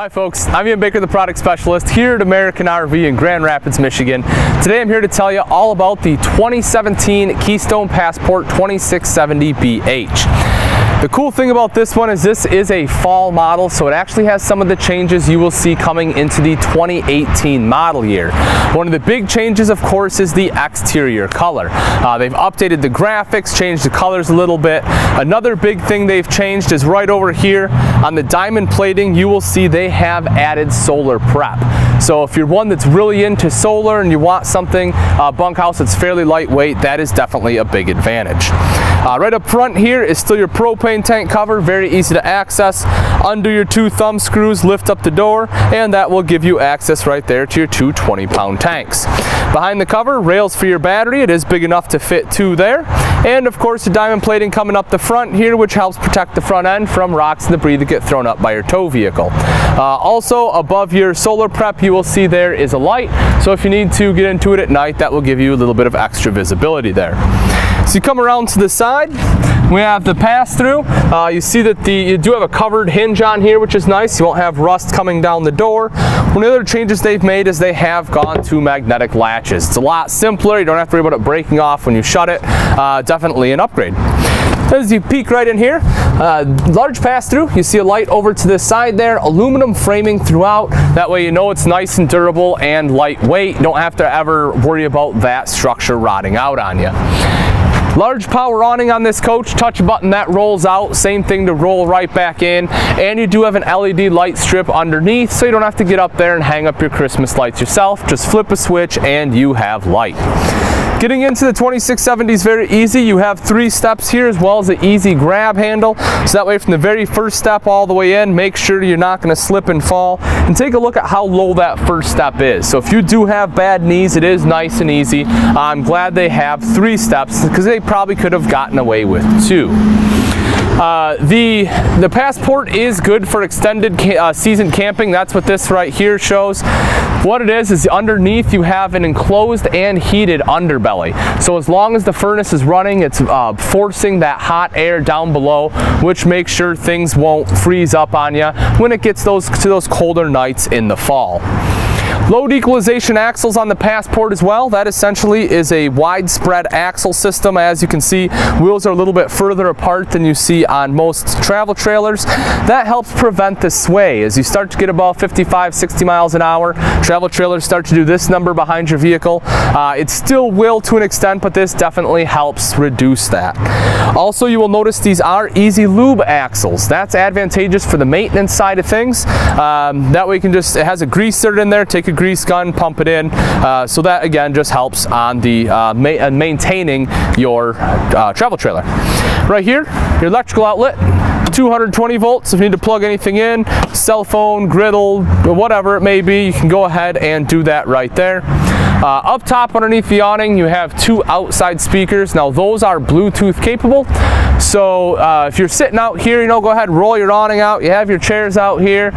Hi folks, I'm Ian Baker, the product specialist here at American RV in Grand Rapids, Michigan. Today I'm here to tell you all about the 2017 Keystone Passport 2670BH. The cool thing about this one is this is a fall model, so it actually has some of the changes you will see coming into the 2018 model year. One of the big changes, of course, is the exterior color. They've updated the graphics, changed the colors a little bit. Another big thing they've changed is right over here on the diamond plating, you will see they have added solar prep. So if you're one that's really into solar and you want something bunkhouse that's fairly lightweight, that is definitely a big advantage. Right up front here is still your propane tank cover, very easy to access. Undo your two thumb screws, lift up the door, and that will give you access right there to your two 20-pound tanks. Behind the cover, rails for your battery. It is big enough to fit two there. And of course, the diamond plating coming up the front here, which helps protect the front end from rocks and debris that get thrown up by your tow vehicle. Also, above your solar prep, you will see there is a light. So if you need to get into it at night, that will give you a little bit of extra visibility there. So you come around to the side, we have the pass-through. You see that you do have a covered hinge on here, which is nice. You won't have rust coming down the door. One of the other changes they've made is they have gone to magnetic latches. It's a lot simpler. You don't have to worry about it breaking off when you shut it. Definitely an upgrade. As you peek right in here, large pass-through. You see a light over to this side there, aluminum framing throughout. That way you know it's nice and durable and lightweight. You don't have to ever worry about that structure rotting out on you. Large power awning on this coach, touch a button that rolls out, same thing to roll right back in, and you do have an LED light strip underneath, so you don't have to get up there and hang up your Christmas lights yourself. Just flip a switch and you have light. Getting into the 2670 is very easy. You have 3 steps here as well as an easy grab handle. So that way from the very first step all the way in, make sure you're not going to slip and fall. And take a look at how low that first step is. So if you do have bad knees, it is nice and easy. I'm glad they have 3 steps because they probably could have gotten away with 2. The Passport is good for extended season camping. That's what this right here shows. What it is underneath you have an enclosed and heated underbelly. So as long as the furnace is running, it's forcing that hot air down below, which makes sure things won't freeze up on you when it gets to those colder nights in the fall. Load equalization axles on the Passport as well. That essentially is a widespread axle system. As you can see, wheels are a little bit further apart than you see on most travel trailers. That helps prevent the sway. As you start to get above 55, 60 miles an hour, travel trailers start to do this number behind your vehicle. It still will to an extent, but this definitely helps reduce that. Also, you will notice these are easy lube axles. That's advantageous for the maintenance side of things. That way you can it has a greaser in there, take a grease gun, pump it in, so that again just helps on the maintaining your travel trailer. Right here, your electrical outlet, 220 volts. If you need to plug anything in, cell phone, griddle, whatever it may be, you can go ahead and do that right there. Up top underneath the awning, you have 2 outside speakers. Now those are Bluetooth capable. So if you're sitting out here, go ahead and roll your awning out. You have your chairs out here.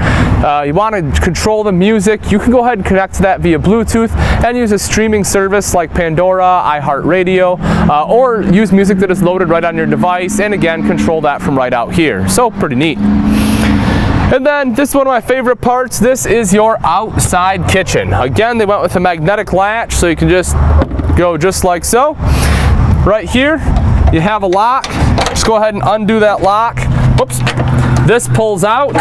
You want to control the music. You can go ahead and connect to that via Bluetooth and use a streaming service like Pandora, iHeartRadio, or use music that is loaded right on your device, and again, control that from right out here. So pretty neat. And then this is one of my favorite parts. This is your outside kitchen. Again, they went with a magnetic latch, so you can just go just like so. Right here, you have a lock. Just go ahead and undo that lock. Whoops. This pulls out.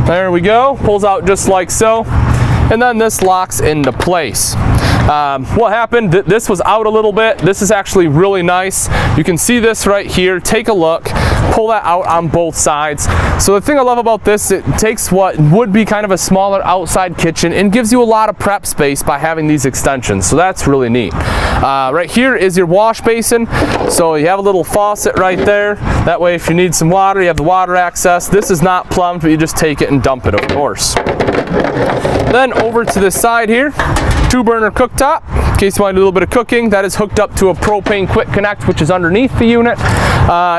There we go. Pulls out just like so. And then this locks into place. What happened, this was out a little bit. This is actually really nice. You can see this right here. Take a look. Pull that out on both sides. So the thing I love about this, it takes what would be kind of a smaller outside kitchen and gives you a lot of prep space by having these extensions. So that's really neat. Right here is your wash basin. So you have a little faucet right there. That way if you need some water, you have the water access. This is not plumbed, but you just take it and dump it, of course. Then over to this side here, 2-burner cooktop. In case you want to do a little bit of cooking, that is hooked up to a propane quick connect, which is underneath the unit.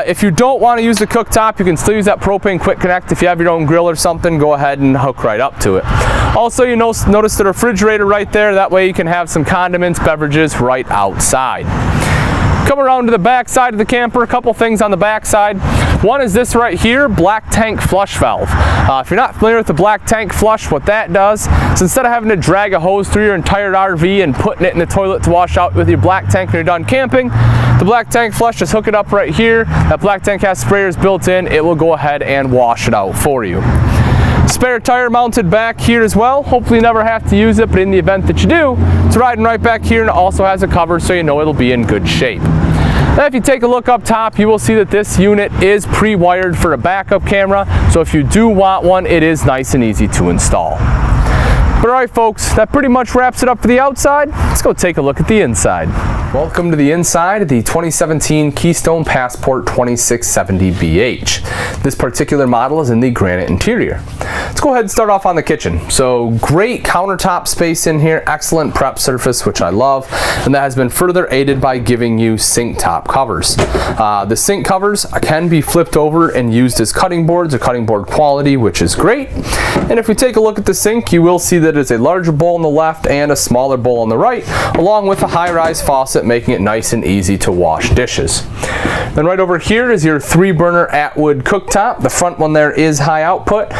If you don't want to use the cooktop, you can still use that propane quick connect. If you have your own grill or something, go ahead and hook right up to it. Also, you notice the refrigerator right there. That way you can have some condiments, beverages right outside. Come around to the back side of the camper. A couple things on the back side. One is this right here, black tank flush valve. If you're not familiar with the black tank flush, what that does is instead of having to drag a hose through your entire RV and putting it in the toilet to wash out with your black tank when you're done camping, the black tank flush, just hook it up right here. That black tank has sprayers built in. It will go ahead and wash it out for you. Spare tire mounted back here as well. Hopefully you never have to use it, but in the event that you do, it's riding right back here, and it also has a cover so you know it'll be in good shape. Now if you take a look up top, you will see that this unit is pre-wired for a backup camera, so if you do want one, it is nice and easy to install. But alright folks, that pretty much wraps it up for the outside. Let's go take a look at the inside. Welcome to the inside of the 2017 Keystone Passport 2670BH. This particular model is in the granite interior. Let's go ahead and start off on the kitchen. So great countertop space in here, excellent prep surface, which I love, and that has been further aided by giving you sink top covers. The sink covers can be flipped over and used as cutting boards, or cutting board quality, which is great. And if we take a look at the sink, you will see that it's a larger bowl on the left and a smaller bowl on the right, along with a high-rise faucet, making it nice and easy to wash dishes. Then right over here is your 3-burner Atwood cooktop. The front one there is high output.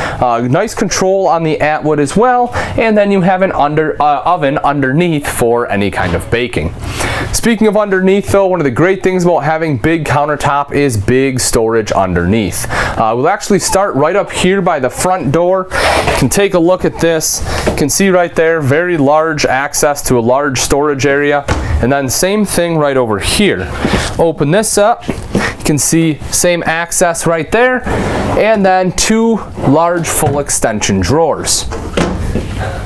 Nice control on the Atwood as well, and then you have an oven underneath for any kind of baking. Speaking of underneath though, one of the great things about having big countertop is big storage underneath. We'll actually start right up here by the front door. You can take a look at this. You can see right there, very large access to a large storage area. And then same thing right over here. Open this up. You can see same access right there. And then 2 large full extension drawers.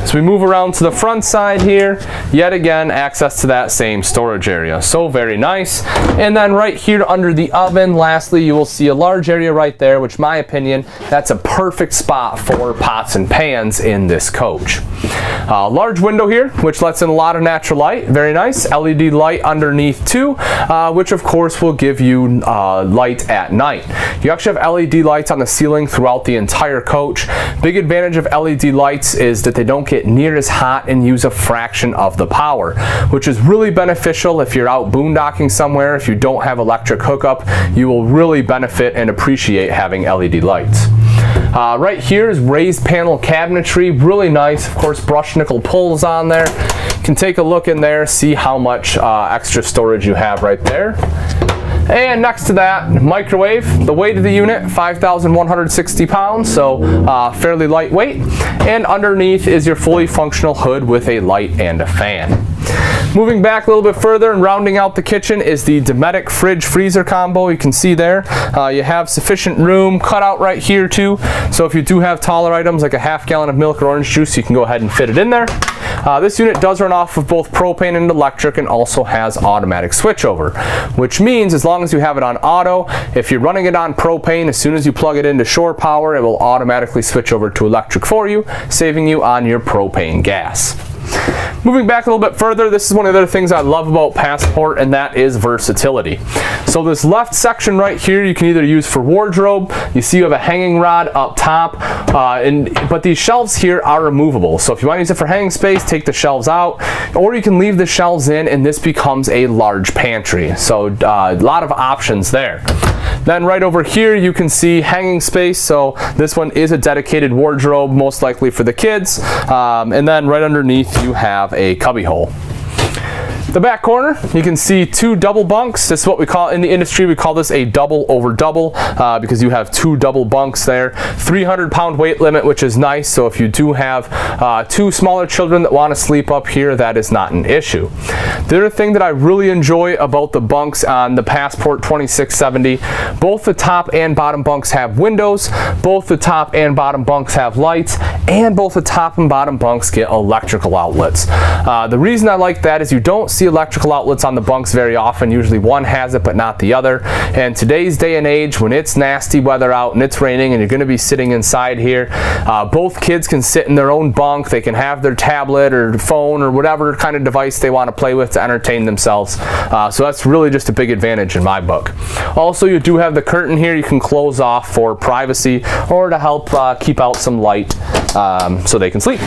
So we move around to the front side here, yet again access to that same storage area, so very nice. And then right here under the oven, lastly, you will see a large area right there, which in my opinion, that's a perfect spot for pots and pans in this coach. Large window here, which lets in a lot of natural light, very nice. LED light underneath too, which of course will give you light at night. You actually have LED lights on the ceiling throughout the entire coach. Big advantage of LED lights is that they don't get near as hot and use a fraction of the power, which is really beneficial if you're out boondocking somewhere. If you don't have electric hookup, you will really benefit and appreciate having LED lights. Right here is raised panel cabinetry, really nice. Of course, brushed nickel pulls on there. You can take a look in there, see how much extra storage you have right there. And next to that, microwave. The weight of the unit, 5,160 pounds, so fairly lightweight. And underneath is your fully functional hood with a light and a fan. Moving back a little bit further and rounding out the kitchen is the Dometic Fridge freezer combo. You can see there you have sufficient room cut out right here too, so if you do have taller items like a half gallon of milk or orange juice, you can go ahead and fit it in there. This unit does run off of both propane and electric, and also has automatic switchover, which means as long as you have it on auto, if you're running it on propane, as soon as you plug it into shore power, it will automatically switch over to electric for you, saving you on your propane gas. Moving back a little bit further, this is one of the other things I love about Passport, and that is versatility. So this left section right here, you can either use for wardrobe. You see you have a hanging rod up top, but these shelves here are removable. So if you want to use it for hanging space, take the shelves out, or you can leave the shelves in and this becomes a large pantry. So a lot of options there. Then right over here you can see hanging space, so this one is a dedicated wardrobe, most likely for the kids. And then right underneath you have a cubby hole. The back corner, you can see 2 double bunks. This is what we call, in the industry, we call this a double over double, because you have 2 double bunks there. 300-pound weight limit, which is nice, so if you do have 2 smaller children that want to sleep up here, that is not an issue. The other thing that I really enjoy about the bunks on the Passport 2670, both the top and bottom bunks have windows, both the top and bottom bunks have lights, and both the top and bottom bunks get electrical outlets. The reason I like that is you don't see electrical outlets on the bunks very often. Usually one has it but not the other, and today's day and age, when it's nasty weather out and it's raining and you're going to be sitting inside here, both kids can sit in their own bunk. They can have their tablet or phone or whatever kind of device they want to play with to entertain themselves, so that's really just a big advantage in my book. Also, you do have the curtain here you can close off for privacy or to help keep out some light so they can sleep.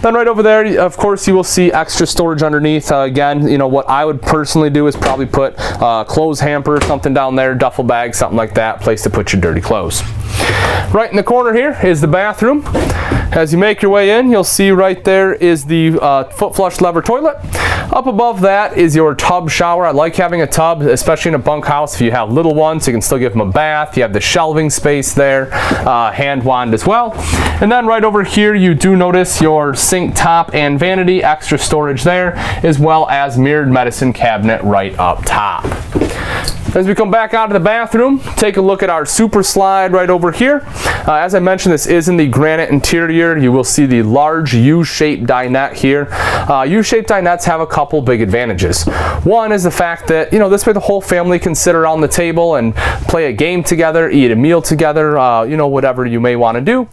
Then right over there, of course, you will see extra storage underneath. Again, you know, what I would personally do is probably put a clothes hamper or something down there, duffel bag, something like that, place to put your dirty clothes. Right in the corner here is the bathroom. As you make your way in, you'll see right there is the foot flush lever toilet. Up above that is your tub shower. I like having a tub, especially in a bunk house. If you have little ones, you can still give them a bath. You have the shelving space there, hand wand as well. And then right over here, you do notice your sink top and vanity, extra storage there, as well as mirrored medicine cabinet right up top. As we come back out of the bathroom, take a look at our super slide right over here. As I mentioned, this is in the granite interior. You will see the large U-shaped dinette here. U-shaped dinettes have a couple big advantages. One is the fact that, you know, this way the whole family can sit around the table and play a game together, eat a meal together, you know, whatever you may want to do.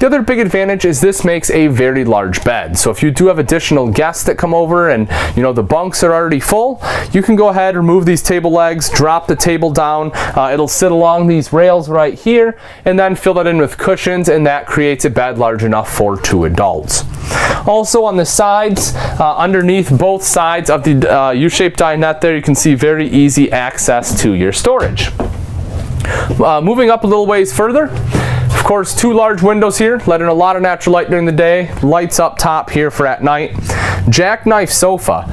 The other big advantage is this makes a very large bed. So if you do have additional guests that come over and, you know, the bunks are already full, you can go ahead, remove these table legs, drop the table down. It'll sit along these rails right here, and then fill that in with cushions, and that creates a bed large enough for 2 adults. Also on the sides, underneath both sides of the U-shaped dinette there, you can see very easy access to your storage. Moving up a little ways further, of course, 2 large windows here, let in a lot of natural light during the day, lights up top here for at night. Jackknife sofa.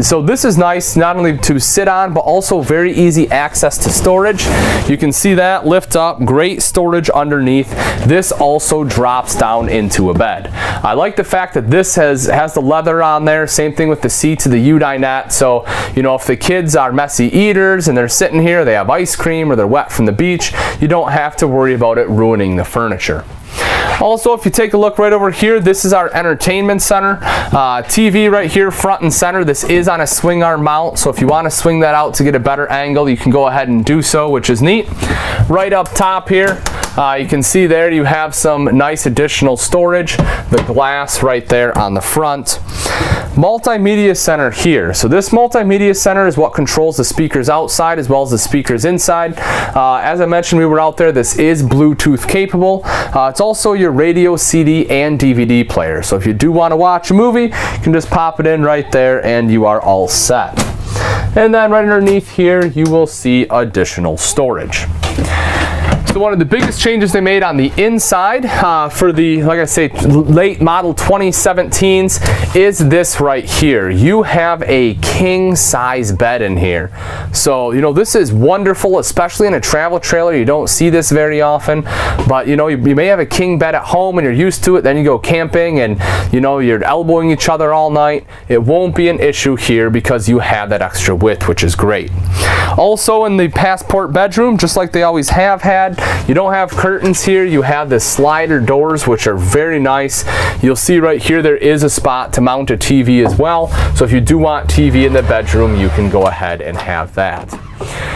So this is nice not only to sit on, but also very easy access to storage. You can see that lift up, great storage underneath. This also drops down into a bed. I like the fact that this has the leather on there. Same thing with the seats of the U dinette. So, you know, if the kids are messy eaters and they're sitting here, they have ice cream or they're wet from the beach, you don't have to worry about it ruining the furniture. Also, if you take a look right over here, this is our entertainment center. TV right here, front and center. This is on a swing arm mount, so if you want to swing that out to get a better angle, you can go ahead and do so, which is neat. Right up top here, you can see there you have some nice additional storage. The glass right there on the front. Multimedia Center here. So this Multimedia Center is what controls the speakers outside as well as the speakers inside. As I mentioned, we were out there, this is Bluetooth capable. It's also your radio, CD, and DVD player. So if you do want to watch a movie, you can just pop it in right there and you are all set. And then right underneath here, you will see additional storage. So one of the biggest changes they made on the inside for the, like I say, late model 2017s is this right here. You have a king size bed in here. So, you know, this is wonderful, especially in a travel trailer. You don't see this very often, but you know, you may have a king bed at home and you're used to it. Then you go camping and, you know, you're elbowing each other all night. It won't be an issue here because you have that extra width, which is great. Also in the passport bedroom, just like they always have had, you don't have curtains here. You have the slider doors, which are very nice. You'll see right here there is a spot to mount a TV as well. So if you do want TV in the bedroom, you can go ahead and have that.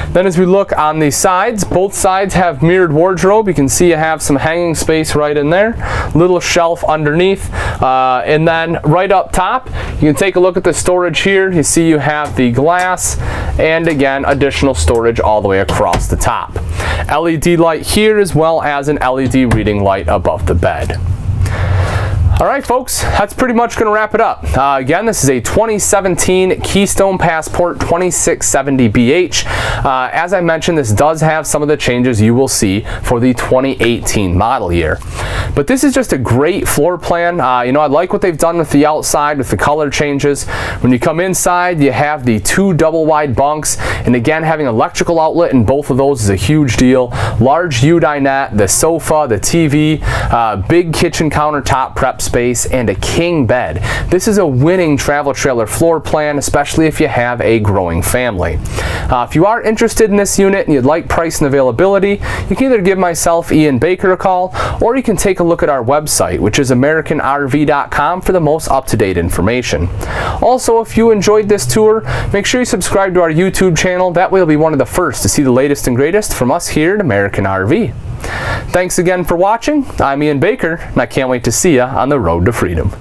Then as we look on the sides, both sides have mirrored wardrobe. You can see you have some hanging space right in there, little shelf underneath, and then right up top, you can take a look at the storage here. You see you have the glass and again, additional storage all the way across the top. LED light here as well as an LED reading light above the bed. All right, folks, that's pretty much going to wrap it up. Again, this is a 2017 Keystone Passport 2670BH. As I mentioned, this does have some of the changes you will see for the 2018 model year. But this is just a great floor plan. You know, I like what they've done with the outside with the color changes. When you come inside, you have the 2 double wide bunks. And again, having electrical outlet in both of those is a huge deal. Large U dinette, the sofa, the TV, big kitchen countertop prep space, and a king bed. This is a winning travel trailer floor plan, especially if you have a growing family. If you are interested in this unit and you'd like price and availability, you can either give myself, Ian Baker, a call, or you can take a look at our website, which is AmericanRV.com, for the most up-to-date information. Also, if you enjoyed this tour, make sure you subscribe to our YouTube channel. That way you'll be one of the first to see the latest and greatest from us here at American RV. Thanks again for watching. I'm Ian Baker, and I can't wait to see you on the road to freedom.